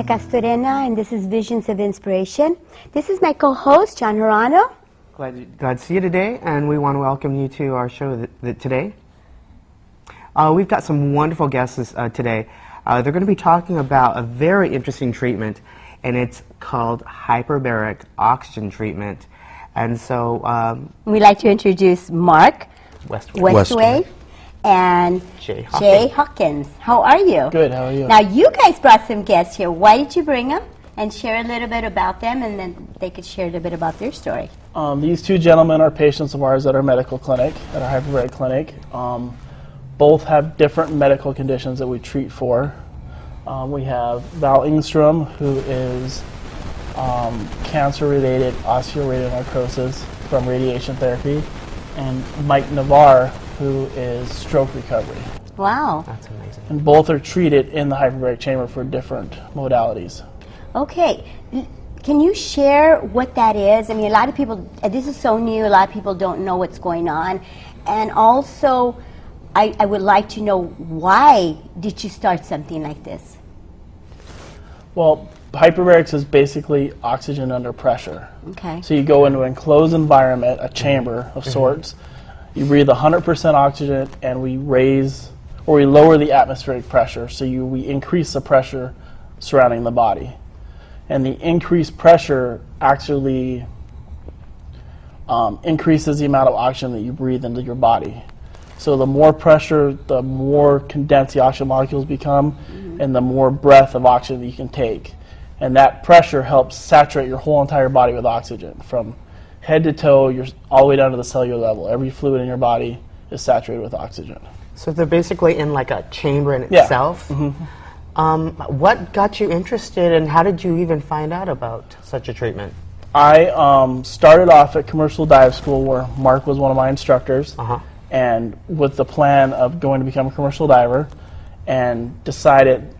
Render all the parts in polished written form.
Castorena, and this is Visions of Inspiration. This is my co-host, John Hirano. Glad to see you today, and we want to welcome you to our show today. We've got some wonderful guests today. They're going to be talking about a very interesting treatment, and it's called Hyperbaric oxygen treatment. And so we'd like to introduce Mark Westaway. And Jay Hocking. How are you? Good, how are you? Now, you guys brought some guests here. Why did you bring them? And share a little bit about them, and then they could share a little bit about their story. These two gentlemen are patients of ours at our medical clinic, at our Hyperbaric clinic. Both have different medical conditions that we treat for. We have Val Engstrom, who is cancer-related osteoradionecrosis from radiation therapy, and Mike Nevar, who is stroke recovery. Wow. That's amazing. And both are treated in the hyperbaric chamber for different modalities. Okay. Can you share what that is? I mean, a lot of people, this is so new, a lot of people don't know what's going on. And also, I would like to know, why did you start something like this? Well, hyperbarics is basically oxygen under pressure. Okay. So you go into an enclosed environment, a chamber of sorts. You breathe 100% oxygen, and we raise or we lower the atmospheric pressure. So we increase the pressure surrounding the body, and the increased pressure actually increases the amount of oxygen that you breathe into your body. So the more pressure, the more condensed the oxygen molecules become, and the more breath of oxygen that you can take. And that pressure helps saturate your whole entire body with oxygen, from head to toe, you're all the way down to the cellular level. Every fluid in your body is saturated with oxygen. So they're basically in like a chamber in itself? Mm-hmm. What got you interested, and how did you even find out about such a treatment? I started off at commercial dive school, where Mark was one of my instructors, and with the plan of going to become a commercial diver, and decided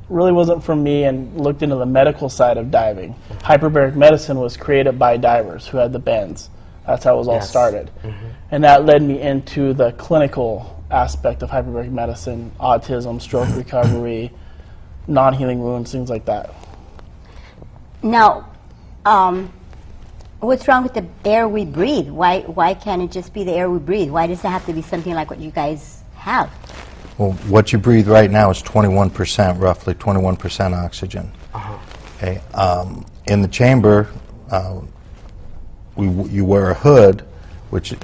really wasn't for me, and looked into the medical side of diving. Hyperbaric medicine was created by divers who had the bends. That's how it was all started. And that led me into the clinical aspect of hyperbaric medicine: autism, stroke recovery, non-healing wounds, things like that. Now, what's wrong with the air we breathe? Why can't it just be the air we breathe? Why does it have to be something like what you guys have? Well, what you breathe right now is 21%, roughly 21% oxygen. Okay. In the chamber, you wear a hood, which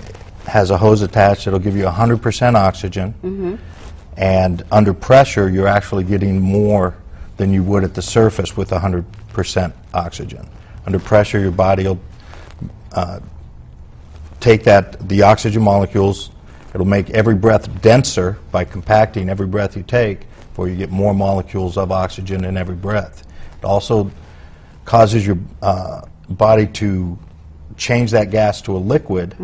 has a hose attached. It'll give you 100% oxygen. And under pressure, you're actually getting more than you would at the surface with 100% oxygen. Under pressure, your body will take the oxygen molecules. It'll make every breath denser by compacting every breath you take, before you get more molecules of oxygen in every breath. It also causes your body to change that gas to a liquid,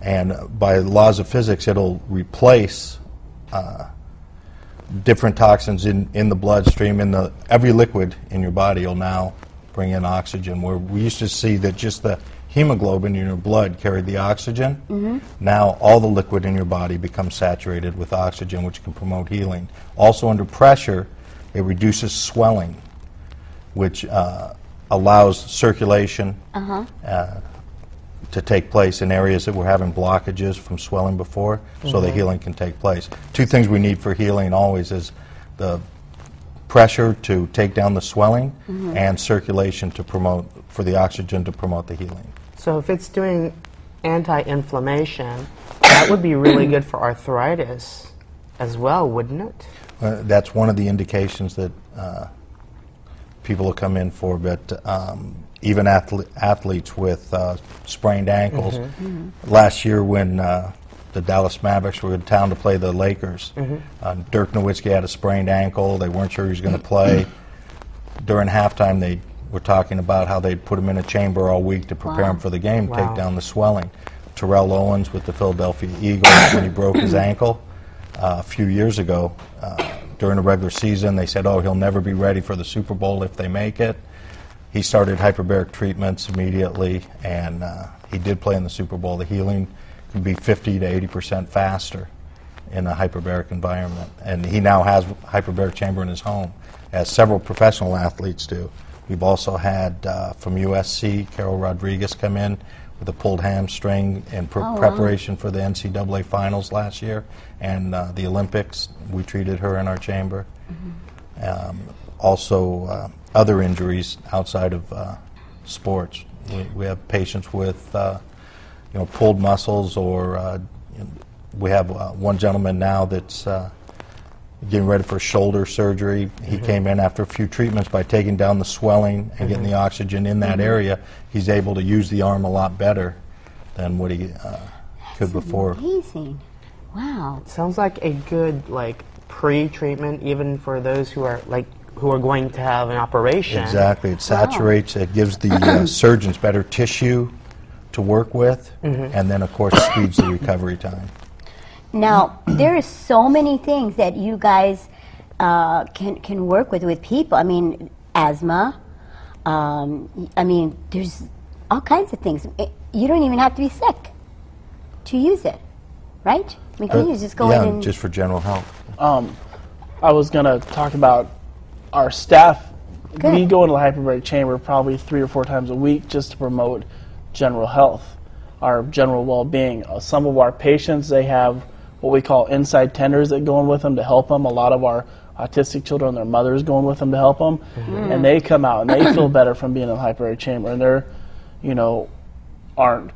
and by laws of physics, it'll replace different toxins in the bloodstream. Every liquid in your body will now bring in oxygen, where we used to see that just the hemoglobin in your blood carried the oxygen. Now all the liquid in your body becomes saturated with oxygen, which can promote healing. Also under pressure, it reduces swelling, which allows circulation to take place in areas that were having blockages from swelling before, so the healing can take place. Two things we need for healing always is the pressure to take down the swelling and circulation to promote, for the oxygen to promote the healing. So if it's doing anti-inflammation, that would be really good for arthritis as well, wouldn't it? That's one of the indications that people will come in for, but even athletes with sprained ankles. Last year when the Dallas Mavericks were in town to play the Lakers, Dirk Nowitzki had a sprained ankle. They weren't sure he was going to play. During halftime, they were talking about how they'd put him in a chamber all week to prepare him for the game, take down the swelling. Terrell Owens with the Philadelphia Eagles, when he broke his ankle a few years ago, during the regular season, they said, oh, he'll never be ready for the Super Bowl if they make it. He started hyperbaric treatments immediately, and he did play in the Super Bowl. The healing can be 50 to 80% faster in a hyperbaric environment. And he now has a hyperbaric chamber in his home, as several professional athletes do. We've also had from USC, Carol Rodriguez come in with a pulled hamstring in preparation for the NCAA finals last year, and the Olympics. We treated her in our chamber. Also, other injuries outside of sports. We have patients with pulled muscles, or we have one gentleman now that's getting ready for shoulder surgery. He came in after a few treatments. By taking down the swelling and getting the oxygen in that area, he's able to use the arm a lot better than what he could before. Amazing. Wow. Sounds like a good pre-treatment, even for those who are going to have an operation. Exactly. It saturates. It gives the surgeons better tissue to work with, and then of course speeds the recovery time. Now, there are so many things that you guys can work with people. I mean, asthma. I mean, there's all kinds of things. You don't even have to be sick to use it, right? I mean, can you just go in and... just for general health. I was going to talk about our staff. Good. We go into the hyperbaric chamber probably 3 or 4 times a week just to promote general health, our general well-being. Some of our patients, they have what we call inside tenders that go in with them to help them. A lot of our autistic children, their mothers going with them to help them, and they come out and they feel better from being in the hyperbaric chamber, and they're, aren't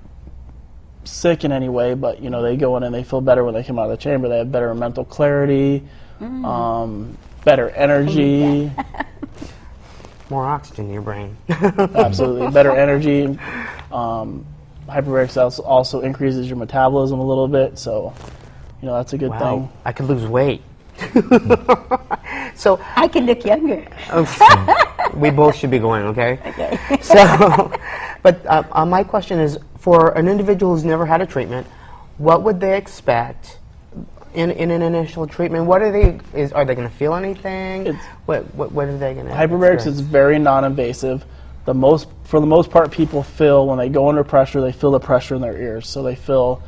sick in any way, but they go in and they feel better when they come out of the chamber. They have better mental clarity, better energy. More oxygen in your brain. Absolutely, better energy. Hyperbaric also increases your metabolism a little bit, so that's a good thing. I could lose weight. So I can look younger. We both should be going, okay? Okay. So, but my question is, for an individual who's never had a treatment, what would they expect in an initial treatment? What are they? Are they going to feel anything? What are they going to? Hyperbarics is very non-invasive. For the most part, people feel when they go under pressure, they feel the pressure in their ears, so they feel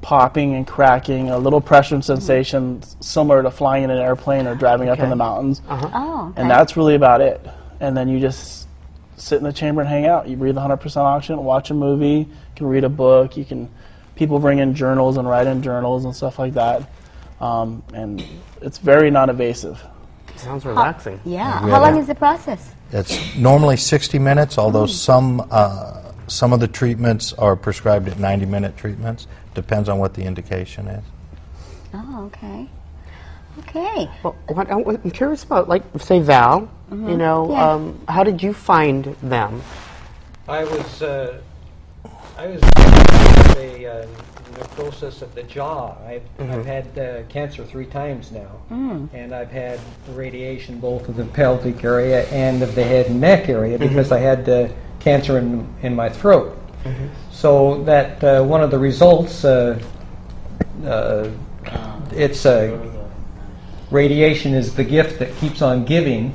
popping and cracking, a little pressure sensation similar to flying in an airplane or driving up in the mountains. Oh, okay. And that's really about it. And then you just sit in the chamber and hang out. You breathe 100% oxygen, watch a movie, you can read a book, people bring in journals and write in journals and stuff like that. And it's very non-invasive. Sounds relaxing. Yeah. How long is the process? It's normally 60 minutes, although some of the treatments are prescribed at 90-minute treatments. Depends on what the indication is. Oh, okay. Okay. Well, I'm curious about, say, Val. How did you find them? I was in the process of the jaw. I've had cancer 3 times now, and I've had radiation both of the pelvic area and of the head and neck area because I had cancer in my throat. So that one of the results, it's radiation is the gift that keeps on giving,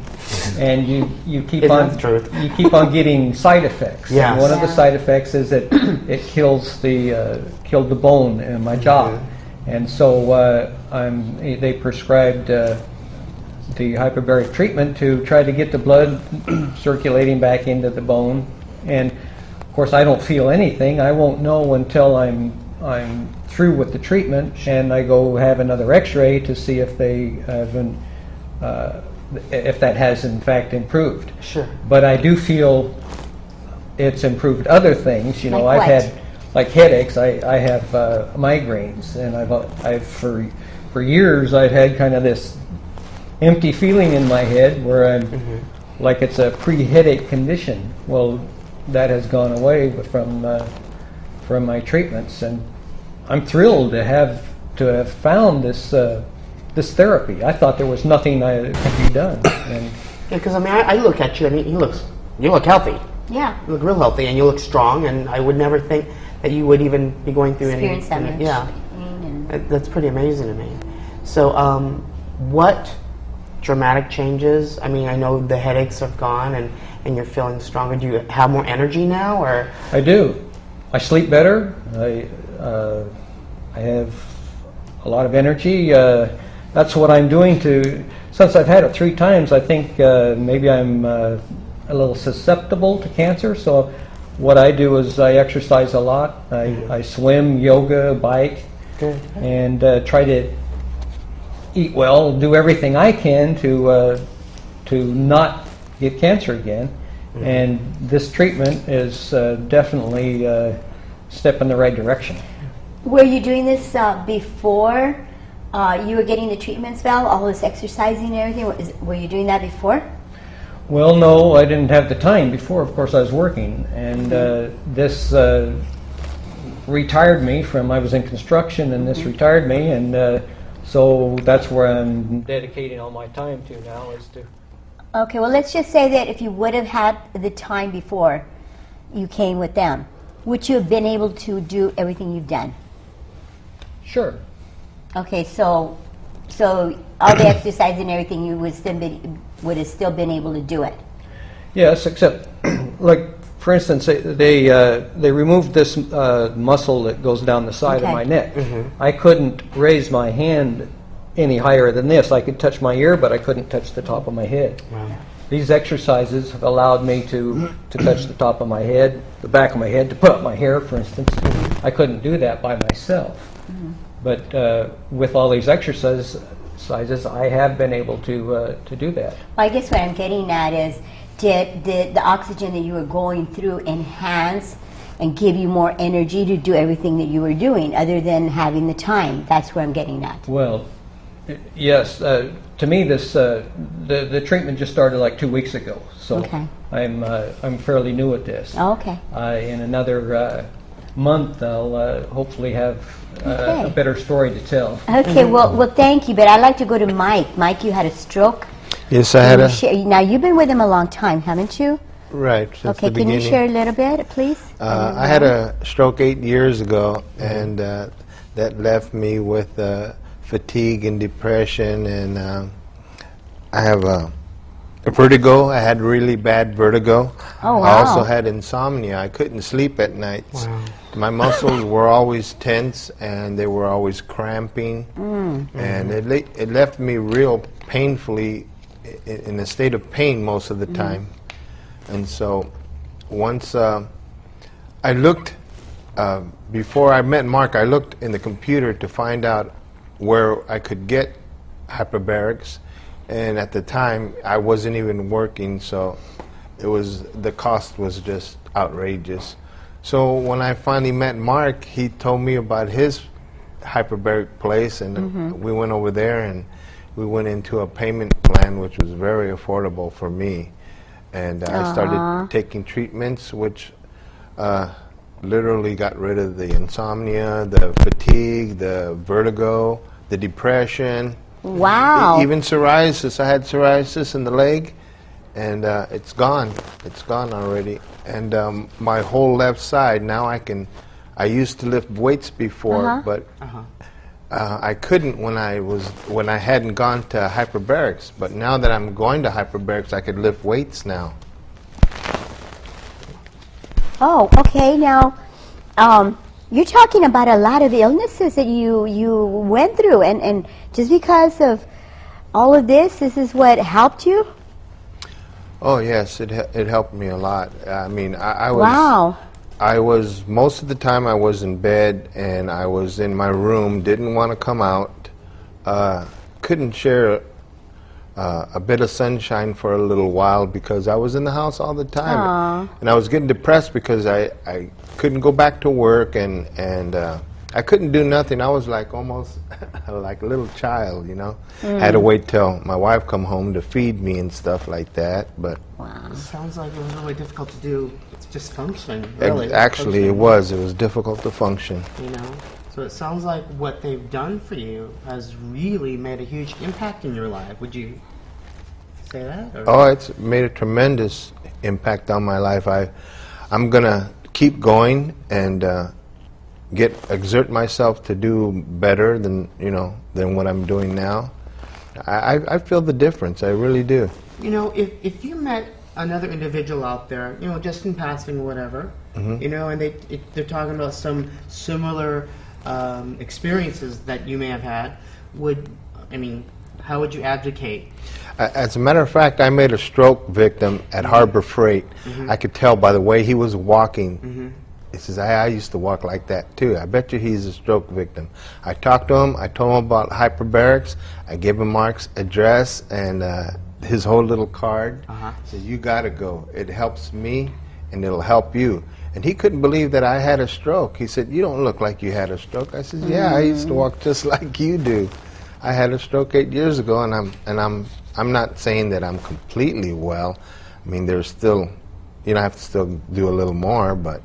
and you keep on getting side effects. Yes. And one of the side effects is that it killed the bone in my jaw, and so they prescribed the hyperbaric treatment to try to get the blood circulating back into the bone. And of course, I don't feel anything. I won't know until I'm through with the treatment, and I go have another X-ray to see if they haven't, if that has in fact improved. Sure. But I do feel it's improved other things. You know, Like I've what? had like headaches. I have migraines, and I've for years I've had kind of this empty feeling in my head where I'm like it's a pre-headache condition. Well, that has gone away from my treatments, and I'm thrilled to have found this this therapy. I thought there was nothing that could be done. And Yeah, because I mean, I look at you. I mean, you look healthy. Yeah. You look real healthy, and you look strong. And I would never think that you would even be going through Experience that much Yeah, pain and- that's pretty amazing to me. So, what dramatic changes? I mean, I know the headaches have gone, and you're feeling stronger. Do you have more energy now, or? I do. I sleep better. I have a lot of energy. That's what I'm doing since I've had it 3 times, I think maybe I'm a little susceptible to cancer. So what I do is I exercise a lot. I swim, yoga, bike, Good. and try to eat well, do everything I can to not get cancer again. And this treatment is definitely a step in the right direction. Were you doing this before you were getting the treatments, Val? All this exercising and everything? Were you doing that before? Well, no, I didn't have the time before. Of course, I was working, and this retired me from. I was in construction, and this retired me, and so that's where I'm dedicating all my time to now. Is to. Okay, well, let's just say that if you would have had the time before you came with them, would you have been able to do everything you've done? Sure. Okay, so all the exercise and everything, you would have still been able to do it. Yes, except like for instance, they removed this muscle that goes down the side of Okay. my neck. I couldn't raise my hand any higher than this. I could touch my ear, but I couldn't touch the top of my head. Wow. These exercises have allowed me to touch the top of my head, the back of my head, to put up my hair, for instance. I couldn't do that by myself. But with all these exercises, I have been able to do that. Well, I guess what I'm getting at is, did the oxygen that you were going through enhance and give you more energy to do everything that you were doing, other than having the time? That's where I'm getting at. Well, yes. To me, this the treatment just started like 2 weeks ago, so Okay. I'm fairly new at this. Oh, okay. In another month, I'll hopefully have Okay. a better story to tell. Okay, well, thank you, but I'd like to go to Mike. Mike, you had a stroke. Yes, I had Now, you've been with him a long time, haven't you? right since Okay, the can you beginning. share a little bit, please? I had a stroke 8 years ago, and that left me with fatigue and depression, and I have a vertigo. I had really bad vertigo. Oh, I also wow. had insomnia. I couldn't sleep at nights. Wow. My muscles were always tense, and they were always cramping, and it left me real painfully in a state of pain most of the time. And so once I looked, before I met Mark, I looked in the computer to find out where I could get hyperbarics, and at the time I wasn't even working, so the cost was just outrageous. So when I finally met Mark, he told me about his hyperbaric place, and we went over there, and we went into a payment plan which was very affordable for me. And I started taking treatments which literally got rid of the insomnia, the fatigue, the vertigo, the depression. Wow. Even psoriasis. I had psoriasis in the leg, and it's gone. It's gone already. And my whole left side, now I used to lift weights before, but I couldn't when I hadn't gone to hyperbarics. But now that I'm going to hyperbarics, I could lift weights now. Oh, okay. Now, you're talking about a lot of illnesses that you went through, and just because of all of this is what helped you? Oh yes, it helped me a lot. I mean, I was Wow. most of the time I was in bed and I was in my room, didn't want to come out, couldn't share a bit of sunshine for a little while because I was in the house all the time. Aww. And I was getting depressed because I couldn't go back to work and I couldn't do nothing. I was like almost like a little child, you know. I had to wait till my wife come home to feed me and stuff like that. But Wow. It sounds like it was really difficult to do. It's just function, really. actually, it was difficult to function. You know? So it sounds like what they've done for you has really made a huge impact in your life. Would you say that? Or? Oh, it's made a tremendous impact on my life. I'm gonna keep going and exert myself to do better than what I'm doing now. I feel the difference. I really do. You know, if you met another individual out there, you know, just in passing or whatever, you know, and they're talking about some similar experiences that you may have had, how would you advocate? As a matter of fact, I made a stroke victim at Harbor Freight. I could tell by the way he was walking. He says, I used to walk like that too. I bet you he's a stroke victim. I talked to him. I told him about Hyperbarics. I gave him Mark's address and his whole little card. Said, you got to go. It helps me and it'll help you. And he couldn't believe that I had a stroke. He said, you don't look like you had a stroke. I said, yeah, I used to walk just like you do. I had a stroke 8 years ago, and I'm not saying that I'm completely well. I mean, there's still, I have to still do a little more, but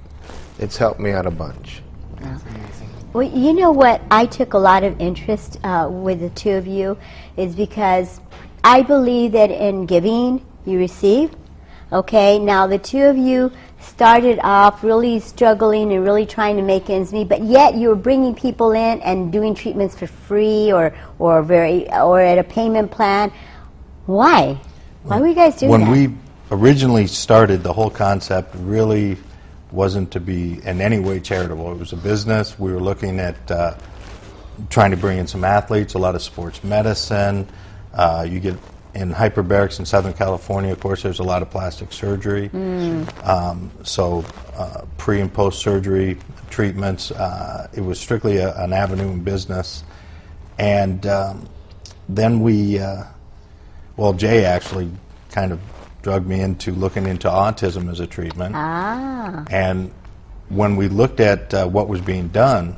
it's helped me out a bunch. That's amazing. Well, you know what? I took a lot of interest with the two of you is because I believe that in giving, you receive. Okay, now the two of you started off really struggling and really trying to make ends meet, but yet you were bringing people in and doing treatments for free or at a payment plan. Why? Why were you guys doing that? When we originally started, the whole concept really wasn't to be in any way charitable. It was a business. We were looking at trying to bring in some athletes, a lot of sports medicine. You get in Hyperbarics in Southern California, of course, there's a lot of plastic surgery. So pre and post surgery treatments, it was strictly an avenue in business. And then Jay actually kind of drug me into looking into autism as a treatment. And when we looked at what was being done,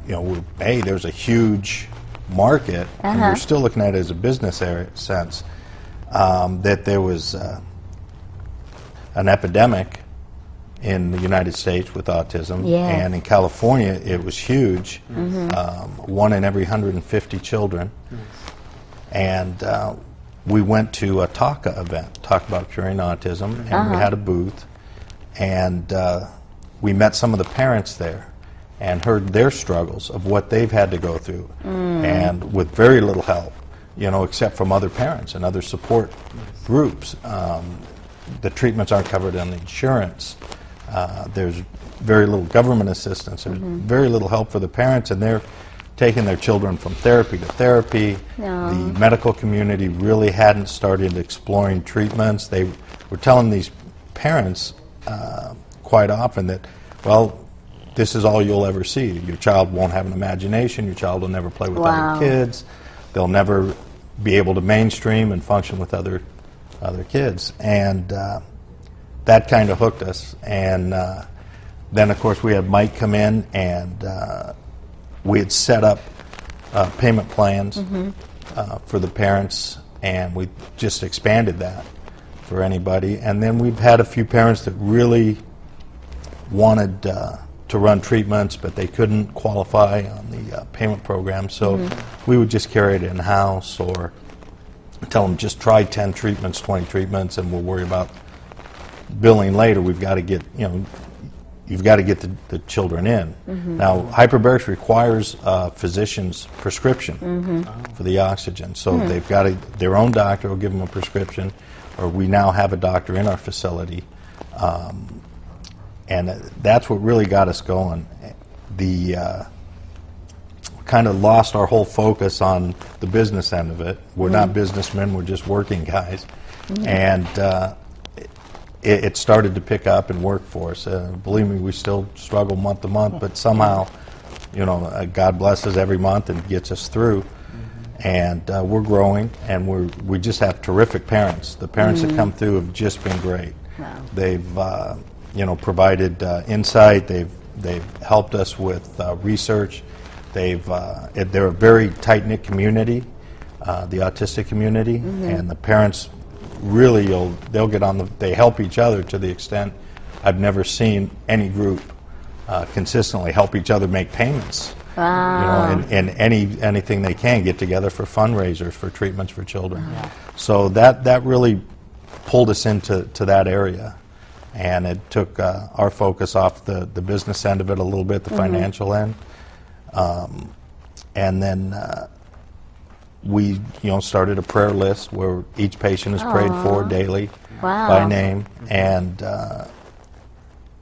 there's a huge market, and we're still looking at it as a business sense, that there was an epidemic in the United States with autism, and in California it was huge, 1 in every 150 children. And we went to a TACA event, Talk About Curing Autism, and we had a booth, and we met some of the parents there and heard their struggles of what they've had to go through, and with very little help, except from other parents and other support groups. The treatments aren't covered on the insurance. There's very little government assistance. There's very little help for the parents, and they're taking their children from therapy to therapy. The medical community really hadn't started exploring treatments. They were telling these parents quite often that, well, this is all you'll ever see. Your child won't have an imagination. Your child will never play with other kids. They'll never be able to mainstream and function with other kids. And that kind of hooked us. And then, of course, we had Mike come in, and we had set up payment plans for the parents, and we just expanded that for anybody. And then we've had a few parents that really wanted to run treatments, but they couldn't qualify on the payment program, so we would just carry it in-house or tell them just try 10 treatments, 20 treatments, and we'll worry about billing later. We've got to get, you've got to get the children in. Now, Hyperbaric requires a physician's prescription for the oxygen, so they've got their own doctor will give them a prescription, or we now have a doctor in our facility. And that's what really got us going. We kind of lost our whole focus on the business end of it. We're not businessmen, we're just working guys. And it started to pick up and work for us. Believe me, we still struggle month to month, but somehow, God blesses every month and gets us through. And we're growing, and we just have terrific parents. The parents that come through have just been great. Wow. They've provided insight. They've helped us with research. They're a very tight-knit community, the autistic community, and the parents really they'll get on they help each other to the extent I've never seen any group consistently help each other make payments. Wow. And anything they can get together for fundraisers for treatments for children. Wow. So that really pulled us into that area, and it took our focus off the business end of it a little bit, the financial end, and then we started a prayer list where each patient is prayed for daily by name, and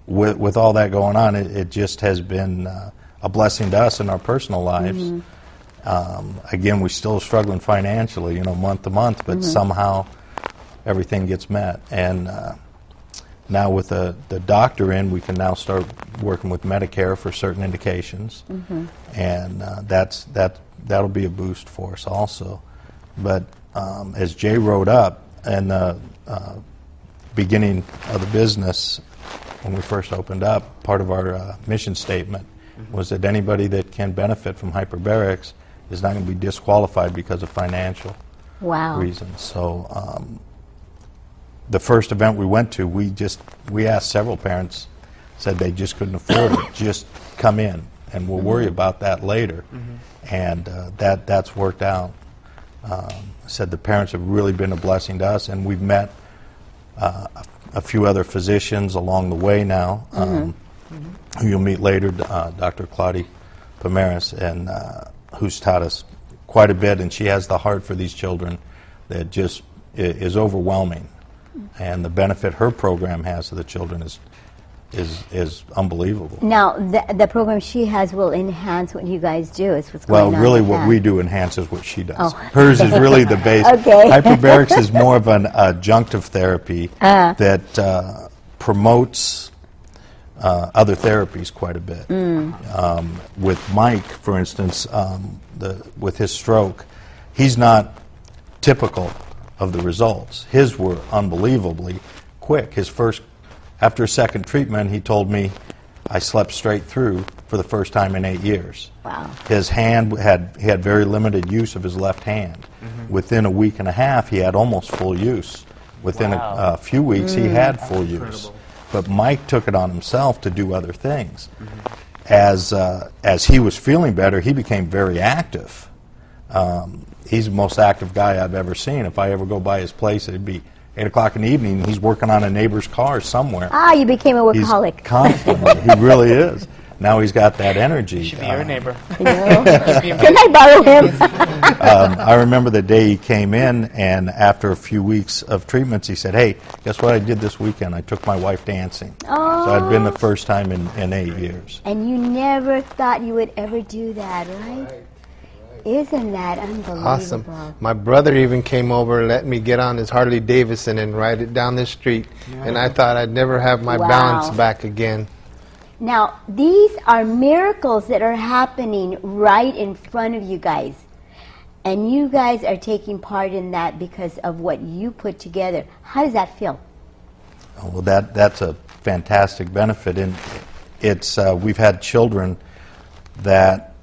with all that going on, it just has been a blessing to us in our personal lives. Again, we're still struggling financially, month to month, but somehow everything gets met. And now with the doctor in, we can now start working with Medicare for certain indications, and that'll be a boost for us also. But as Jay wrote up in the beginning of the business, when we first opened up, part of our mission statement was that anybody that can benefit from hyperbarics is not going to be disqualified because of financial reasons. So the first event we went to, we asked several parents, said they just couldn't afford it, just come in, and we'll worry about that later. And that's worked out. Said the parents have really been a blessing to us, and we've met a few other physicians along the way now, who you'll meet later, Dr. Claudia Pomaris, and who's taught us quite a bit, and she has the heart for these children that just is overwhelming. And the benefit her program has to the children is unbelievable. Now, the program she has will enhance what you guys do. Is what's going on. Well, really, what we do enhances what she does. Oh. Hers is really the base. Okay. Hyperbarics is more of an adjunctive therapy that promotes other therapies quite a bit. With Mike, for instance, with his stroke, he's not typical of the results. His were unbelievably quick. After a second treatment, he told me, I slept straight through for the first time in 8 years. Wow. His hand he had very limited use of his left hand. Within a week and a half, he had almost full use. Within a few weeks, he had full use. But Mike took it on himself to do other things. As he was feeling better, he became very active. He's the most active guy I've ever seen. If I ever go by his place, it'd be 8 o'clock in the evening. He's working on a neighbor's car somewhere. You became a workaholic. He's constantly. He really is. Now he's got that energy. You should be your neighbor. Can I borrow him? I remember the day he came in, and after a few weeks of treatments, he said, hey, guess what I did this weekend? I took my wife dancing. Oh. So I'd been the first time in 8 years. And you never thought you would ever do that, right? Isn't that unbelievable? Awesome. My brother even came over and let me get on his Harley Davidson and ride it down the street. And I thought I'd never have my balance back again. Now, these are miracles that are happening right in front of you guys. And you guys are taking part in that because of what you put together. How does that feel? Well, that's a fantastic benefit. And it's we've had children that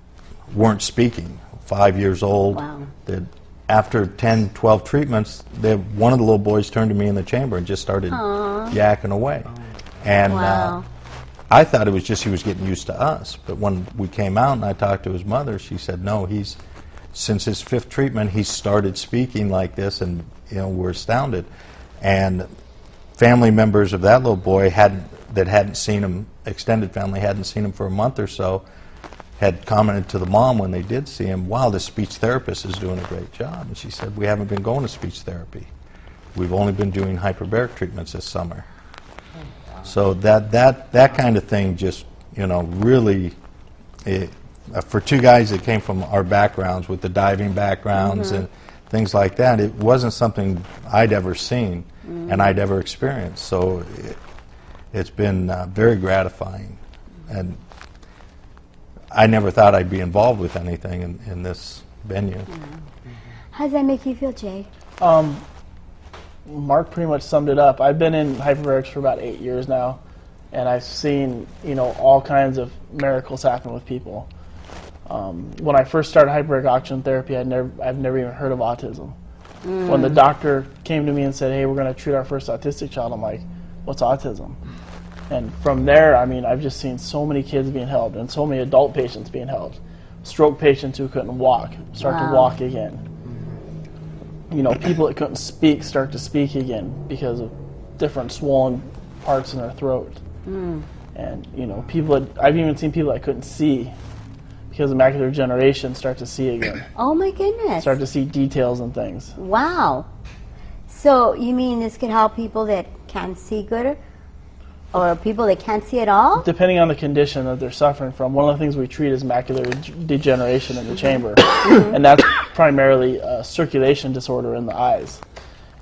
weren't speaking, 5 years old. Wow. That after 10, 12 treatments, one of the little boys turned to me in the chamber and just started yakking away. And I thought it was just he was getting used to us. But when we came out and I talked to his mother, she said, no, since his 5th treatment, he started speaking like this, and we're astounded. And family members of that little boy that hadn't seen him, extended family hadn't seen him for a month or so, had commented to the mom when they did see him, wow, this speech therapist is doing a great job. And she said, we haven't been going to speech therapy. We've only been doing hyperbaric treatments this summer. So that kind of thing just, really, for two guys that came from our backgrounds with the diving backgrounds and things like that, it wasn't something I'd ever seen. and I'd ever experienced. So it's been very gratifying, and I never thought I'd be involved with anything in this venue. How does that make you feel, Jay? Mark pretty much summed it up. I've been in hyperbarics for about 8 years now, and I've seen, you know, all kinds of miracles happen with people. When I first started hyperbaric oxygen therapy, I've never even heard of autism. When the doctor came to me and said, "Hey, we're going to treat our first autistic child," I'm like, "What's autism?" And from there, I mean, I've just seen so many kids being helped and so many adult patients being helped. Stroke patients who couldn't walk start to walk again. You know, people that couldn't speak start to speak again because of different swollen parts in their throat. And, you know, I've even seen people that couldn't see because of macular degeneration start to see again. Oh my goodness. Start to see details and things. Wow. So you mean this could help people that can't see good or people that can't see at all? Depending on the condition that they're suffering from, one of the things we treat is macular degeneration in the chamber. And that's primarily a circulation disorder in the eyes.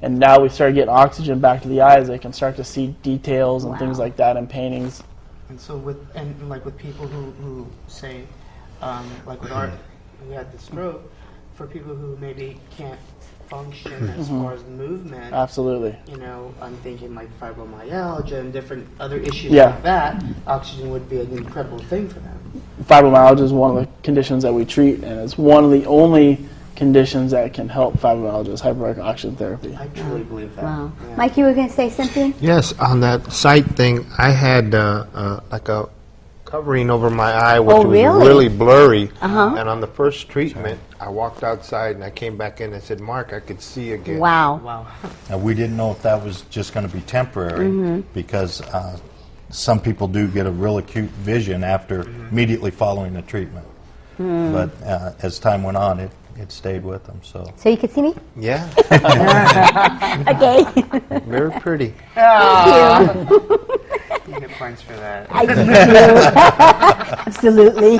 And now we started getting oxygen back to the eyes, they can start to see details and things like that in paintings. And so with people who say, like with Art, who had the stroke, for people who maybe can't function as far as movement. Absolutely. You know, I'm thinking like fibromyalgia and different other issues like that. Oxygen would be an incredible thing for them. Fibromyalgia is one of the conditions that we treat, and it's one of the only conditions that can help fibromyalgia is hyperbaric oxygen therapy. I truly believe that. Wow. Yeah. Mike, you were going to say something? Yes, on that sight thing, I had like a covering over my eye, which was really blurry. And on the first treatment, I walked outside and I came back in and said, "Mark, I could see again." Wow. Wow. Now, we didn't know if that was just going to be temporary because some people do get a real acute vision after immediately following the treatment. But as time went on, it stayed with them. So you could see me? Yeah. Okay. Very pretty. Thank you. You get points for that. I do. Absolutely.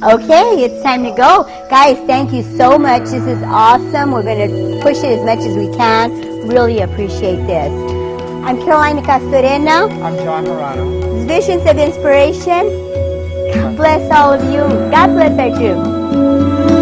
Okay, it's time to go. Guys, thank you so much. This is awesome. We're going to push it as much as we can. Really appreciate this. I'm Carolina Castorena. I'm John Hirano. Visions of Inspiration. God bless all of you. God bless our troops.